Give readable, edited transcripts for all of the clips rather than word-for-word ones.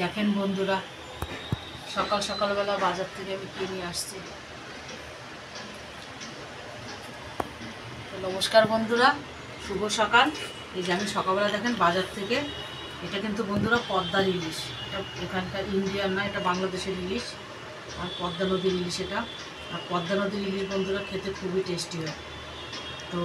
দেখেন বন্ধুরা, সকাল সকালবেলা বাজার থেকে আমি কিনে আসছি। নমস্কার বন্ধুরা, শুভ সকাল। এই যে আমি সকালবেলা দেখেন বাজার থেকে, এটা কিন্তু বন্ধুরা পদ্মার ইলিশ। এটা এখানকার ইন্ডিয়ান না, এটা বাংলাদেশের ইলিশ। আর পদ্মা নদীর ইলিশ এটা। আর পদ্মা নদীর ইলিশ বন্ধুরা খেতে খুবই টেস্টি হয়। তো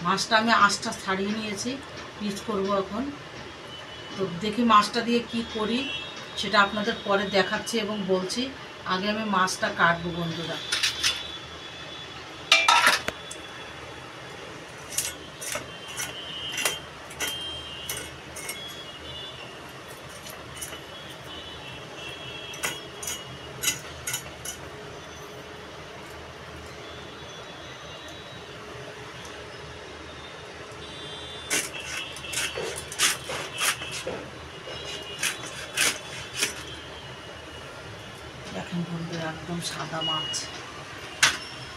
মাছটা আমি আঁশটা ছাড়িয়ে নিয়েছি, পিস করব এখন। তো দেখি মাছটা দিয়ে কি করি সেটা আপনাদের পরে দেখাচ্ছি এবং বলছি। আগে আমি মাছটা কাটবো বন্ধুরা। দেখেন বন্ধুরা, একদম সাদা মাছ।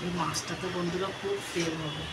এই মাছটাতে বন্ধুরা খুব তেল হবে।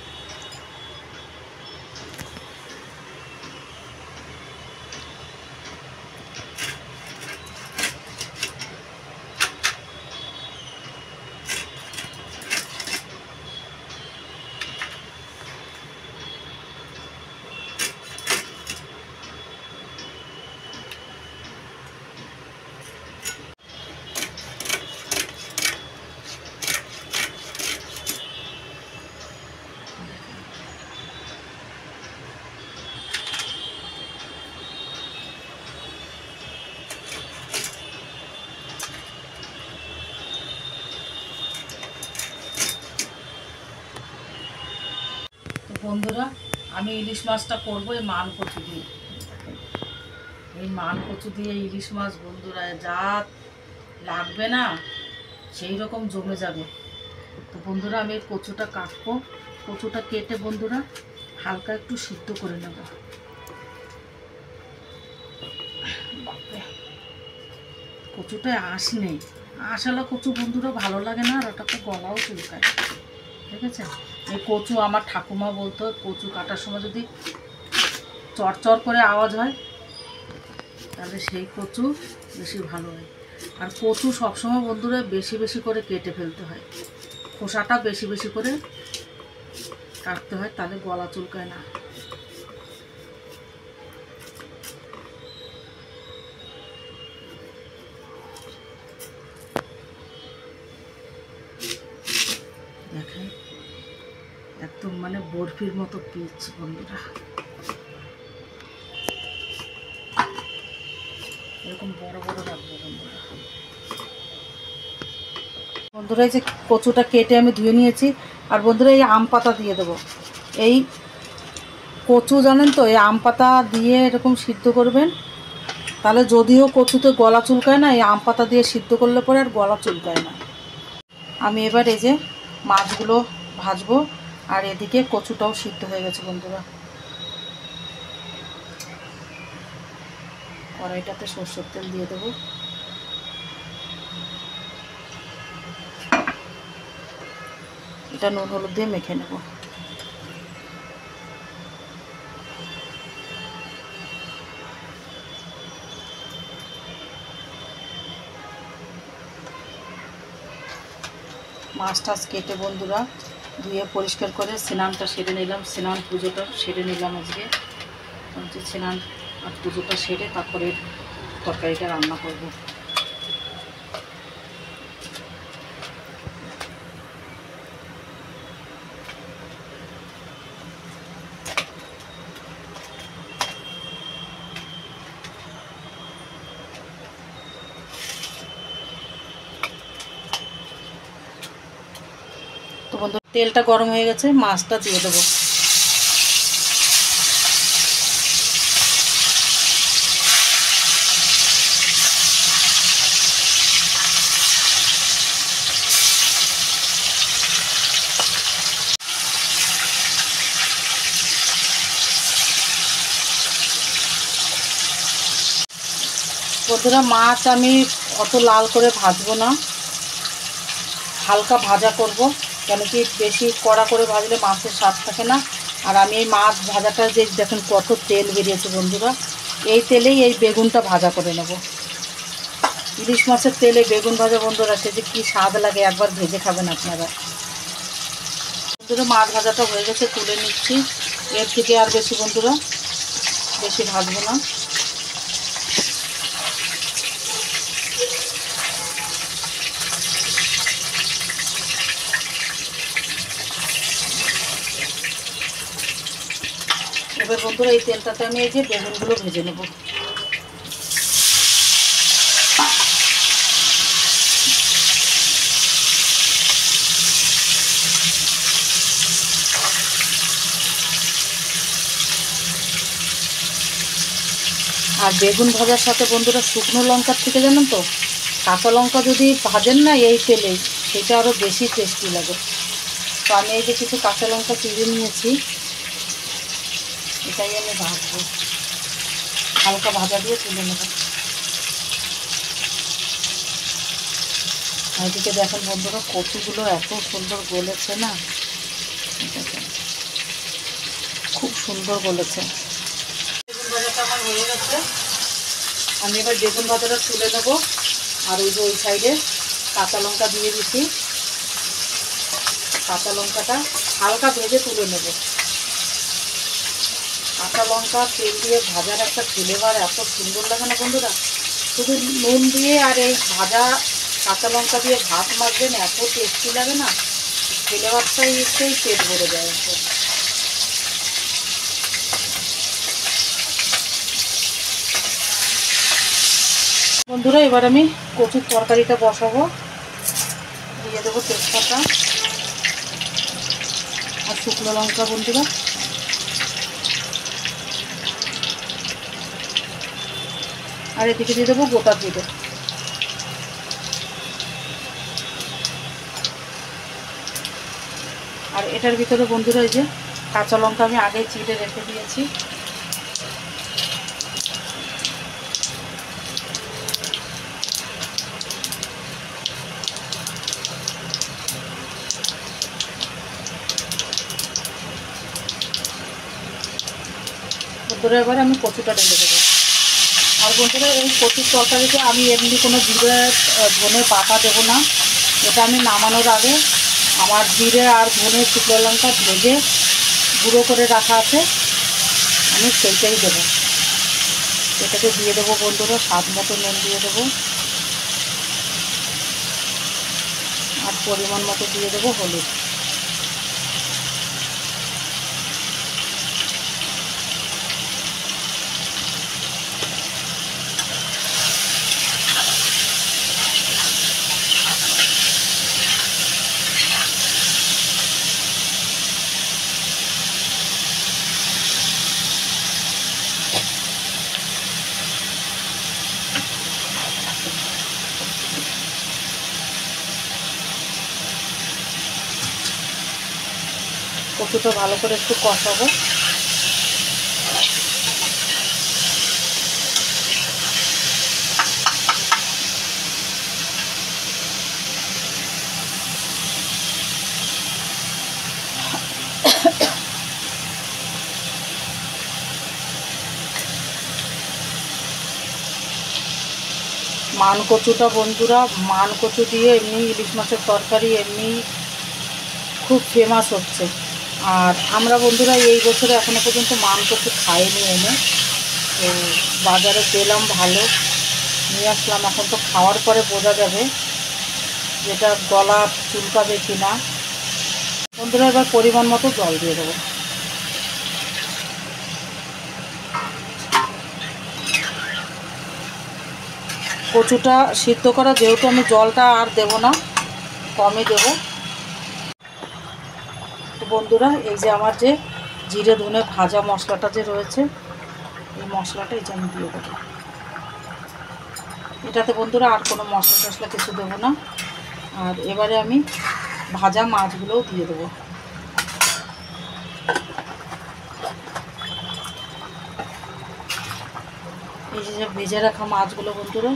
বন্ধুরা, আমি ইলিশ মাছটা করবো এই মান কচু দিয়ে। এই মান কচু দিয়ে ইলিশ মাছ বন্ধুরা যা লাগবে না, সেই রকম জমে যাবে। তো বন্ধুরা, আমি এই কচুটা কাটবো। কচুটা কেটে বন্ধুরা হালকা একটু সিদ্ধ করে নেব। কচুটায় আঁশ নেই। আঁশালা কচু বন্ধুরা ভালো লাগে না, আর ওটা তো গলাও চুলকায়। ঠিক আছে, এই কচু আমার ঠাকুমা বলতো, কচু কাটার সময় যদি চরচর করে আওয়াজ হয় তাহলে সেই কচু বেশি ভালো হয়। আর কচু সবসময় বন্ধুরা বেশি বেশি করে কেটে ফেলতে হয়, খোসাটা বেশি বেশি করে কাটতে হয়, তাহলে গলা চুলকায় না। দেখেন একদম মানে বরফির মতো পিচ বন্ধুরা। এরকম বড় বড় রাখবো বন্ধুরা। বন্ধুরা, এই যে কচুটা কেটে আমি ধুয়ে নিয়েছি। আর বন্ধুরা, এই আম পাতা দিয়ে দেবো। এই কচু জানেন তো, এই আম পাতা দিয়ে এরকম সিদ্ধ করবেন, তাহলে যদিও কচুতে গলা চুলকায় না, এই আম পাতা দিয়ে সিদ্ধ করলে পরে আর গলা চুলকায় না। আমি এবার এই যে মাছগুলো ভাজবো, আর এদিকে কচুটাও সিদ্ধ হয়ে গেছে বন্ধুরা। কড়াইটাতে সরষের তেল দিয়ে দেবো। এটা নুন হলুদ দিয়ে মেখে নেব। মাছ টাছ কেটে বন্ধুরা ধুয়ে পরিষ্কার করে স্নানটা সেরে নিলাম। স্নান পুজোটা সেরে নিলাম আজকে। স্নান আর পুজোটা সেরে তারপরে তরকারিটা রান্না করব। তো বন্ধু, তেলটা গরম হয়ে গেছে, মাছটা দিয়ে দেবো। বন্ধুরা, মাছ আমি অত লাল করে ভাজবো না, হালকা ভাজা করব। কেন কি বেশি কড়া করে ভাজলে মাছের স্বাদ থাকে না। আর আমি এই মাছ ভাজাটা যে দেখেন কত তেল বেরিয়েছে বন্ধুরা, এই তেলেই এই বেগুনটা ভাজা করে নেব। ইলিশ মাছের তেলে বেগুন ভাজা বন্ধুরা সে যে কী স্বাদ লাগে, একবার ভেজে খাবেন আপনারা। বন্ধুরা মাছ ভাজাটা হয়ে গেছে, তুলে নিচ্ছি। এর থেকে আর বেশি বন্ধুরা বেশি ভাজবো না। এবার বন্ধুরা এই তেলটাতে আমি এই যে বেগুনগুলো ভেজে নেব। আর বেগুন ভাজার সাথে বন্ধুরা শুকনো লঙ্কার থেকে জানেন তো কাঁচা লঙ্কা যদি ভাজেন না এই তেলে, সেটা আরও বেশি টেস্টি লাগে। তো আমি এই যে কিছু কাঁচা লঙ্কা চিড়ে নিয়েছি, এটাই আমি ভাজবো, হালকা ভাজা দিয়ে তুলে নেব। এদিকে দেখেন বন্ধুরা কচুগুলো এত সুন্দর গলেছে না, খুব সুন্দর গলেছে। বেগুন ভাজাটা আমার হয়ে গেছে, আমি এবার বেগুন ভাজাটা তুলে নেব। আর ওই যে ওই সাইডে কাঁচা লঙ্কা দিয়ে দিচ্ছি, কাঁচা লঙ্কাটা হালকা ভেজে তুলে নেব। কাঁচা লঙ্কা তেল দিয়ে ভাজার একটা ফ্লেভার এত সুন্দর লাগে না বন্ধুরা, শুধু নুন দিয়ে আর এই ভাজা কাঁচা লঙ্কা দিয়ে ভাত মাখবেন, এত টেস্টি লাগে না, ফ্লেভারটাই একটুই পেট ভরে যায়। বন্ধুরা এবার আমি কচুর তরকারিটা বসাবো, দিয়ে দেবো তেজপাতা আর শুকনো লঙ্কা বন্ধুরা। আর এদিকে দিয়ে দেবো গোটা জিরে। আর এটার ভিতরে বন্ধুরা এই যে কাঁচা লঙ্কা আমি আগে চিড়ে রেখে দিয়েছি, বন্ধুরা এবার আমি কচুটা ঢেলে দেবো। আর বন্ধুরা এই কচুর তরকারিতে আমি এমনি কোনো জিরে ধনে বাটা দেবো না, এটা আমি নামানোর আগে আমার জিরে আর ধনে শুকনো লঙ্কা ভেজে গুঁড়ো করে রাখা আছে, আমি সেইটাই দেবো। এটাকে দিয়ে দেবো বন্ধুরা, স্বাদ মতো নুন দিয়ে দেবো, আর পরিমাণ মতো দিয়ে দেবো হলুদ। কচুটা ভালো করে একটু কষাবো। মান কচুটা বন্ধুরা, মান কচু দিয়ে এমনি ইলিশ মাছের তরকারি এমনি খুব ফেমাস হচ্ছে। আর আমরা বন্ধুরা এই বছরে এখনো পর্যন্ত মান কচু খাইনি এনে, তো বাজারে পেলাম ভালো, নিয়ে আসলাম। এখন তো খাওয়ার পরে বোঝা যাবে যেটা গলা চুলকাবে কি না। বন্ধুরা এবার পরিমাণ মতো জল দিয়ে দেবো। কচুটা সিদ্ধ করা যেহেতু আমি জলটা আর দেব না, কমই দেব। তো বন্ধুরা এই যে আমার যে জিরে ধনে ভাজা মশলাটা যে রয়েছে, এই মশলাটা এই যে আমি দিয়ে দেবো। এটাতে বন্ধুরা আর কোনো মশলা টশলা কিছু দেবো না। আর এবারে আমি ভাজা মাছগুলোও দিয়ে দেবো। এই যে ভেজে রাখা মাছগুলো বন্ধুরা,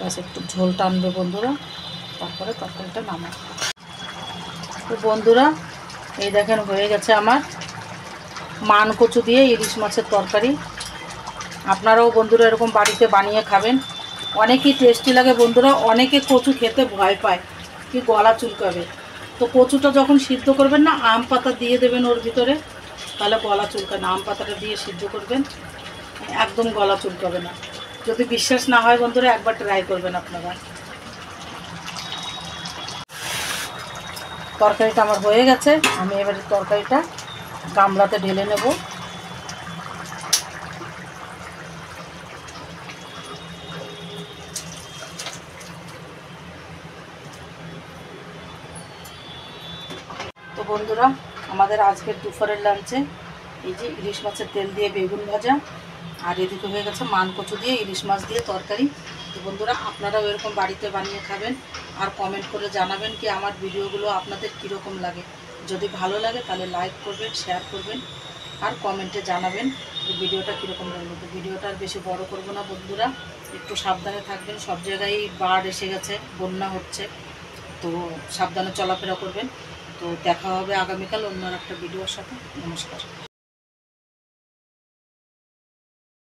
ব্যাস একটু ঝোল টানবে বন্ধুরা, তারপরে তরকারিটা নামাবো। তো বন্ধুরা এই দেখেন হয়ে গেছে আমার মান কচু দিয়ে ইলিশ মাছের তরকারি। আপনারাও বন্ধুরা এরকম বাড়িতে বানিয়ে খাবেন, অনেকই টেস্টি লাগে বন্ধুরা। অনেকে কচু খেতে ভয় পায়, কি গলা চুলকাবে। তো কচুটা যখন সিদ্ধ করবেন না, আম পাতা দিয়ে দেবেন ওর ভিতরে, তাহলে গলা চুলকাবে না। আম পাতাটা দিয়ে সিদ্ধ করবেন, একদম গলা চুলকাবে না। যদি বিশ্বাস না হয় বন্ধুরা একবার ট্রাই করবেন আপনারা। তরকারিটা আমার হয়ে গেছে, আমি এবারে তরকারিটা গামলাতে ঢেলে নেব। তো বন্ধুরা আমাদের আজকের দুপুরের লাঞ্চে এই যে ইলিশ মাছের তেল দিয়ে বেগুন ভাজা, আর এদিকে হয়ে গেছে মান কচু দিয়ে ইলিশ মাছ দিয়ে তরকারি। তো বন্ধুরা আপনারাও এরকম বাড়িতে বানিয়ে খাবেন, আর কমেন্ট করে জানাবেন কি আমার ভিডিওগুলো আপনাদের কীরকম লাগে। যদি ভালো লাগে তাহলে লাইক করবেন, শেয়ার করবেন, আর কমেন্টে জানাবেন ভিডিওটা কীরকম লাগলো। তো ভিডিওটা আর বেশি বড় করবো না বন্ধুরা, একটু সাবধানে থাকবেন। সব জায়গায় বাঢ় এসে গেছে, বন্যা হচ্ছে, তো সাবধানে চলাফেরা করবেন। তো দেখা হবে আগামীকাল অন্য একটা ভিডিওর সাথে। নমস্কার।